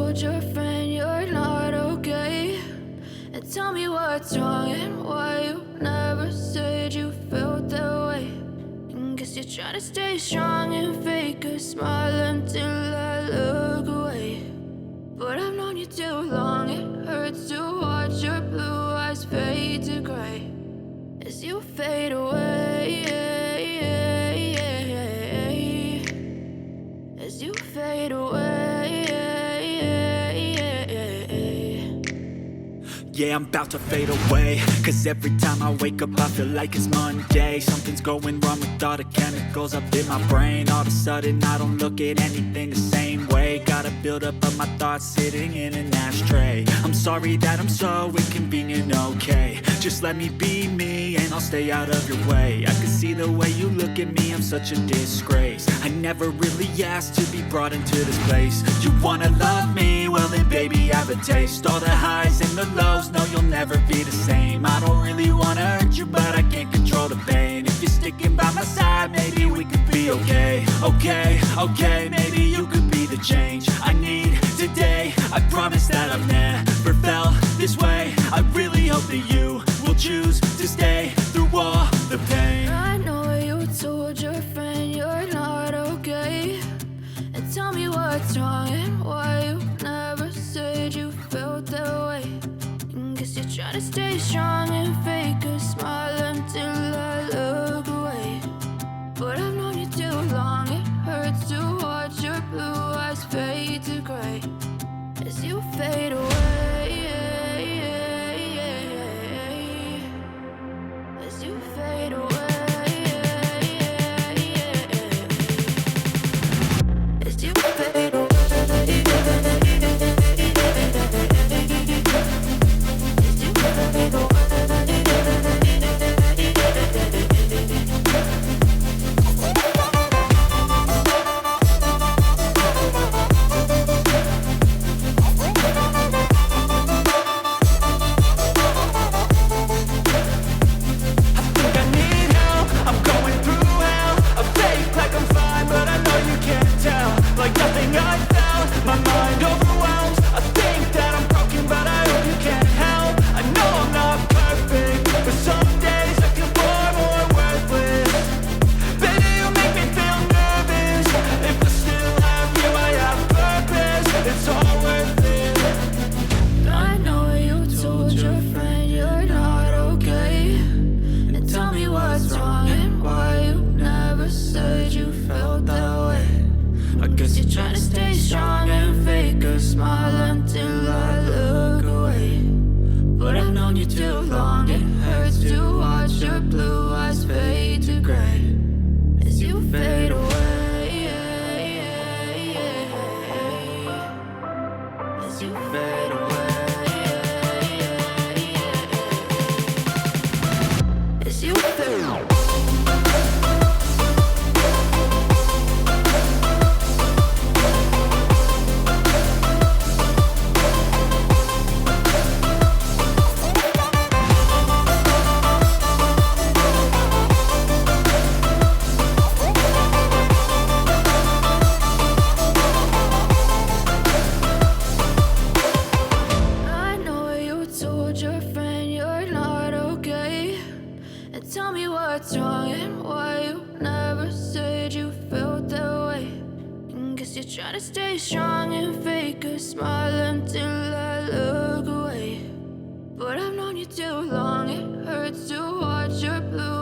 told your friend you're not okay? And tell me what's wrong and why you never said you felt that way. And guess you're trying to stay strong and fake a smile until I look away. But I've known you too long, it hurts to watch your blue eyes fade to gray as you fade away. As you fade away. Yeah, I'm about to fade away, cause every time I wake up I feel like it's Monday. Something's going wrong with all the chemicals up in my brain. All of a sudden I don't look at anything the same way. Gotta build up of my thoughts sitting in an ashtray. I'm sorry that I'm so inconvenient, okay? Just let me be me and I'll stay out of your way. I can see the way you look at me, I'm such a disgrace. I never really asked to be brought into this place. You wanna love me? Well then baby, have a taste. All the highs and the lows, no, you'll never be the same. I don't really wanna hurt you, but I can't control the pain. If you're sticking by my side, maybe we could be okay. Okay, maybe you could be the change I need today. I promise that I've never felt this way. I really hope that you will choose to stay through all the pain. I know you told your friend you're not okay. And tell me what's wrong and why you never said you felt that way. Guess you're trying to stay strong and fake a smile until I look away. But I've known you too long, it hurts to watch your blue eyes fade to gray as you fade away. As you fade away. As you fade away. Try to stay strong and fake a smile until I look away. But I've known you too long, it hurts to watch your blue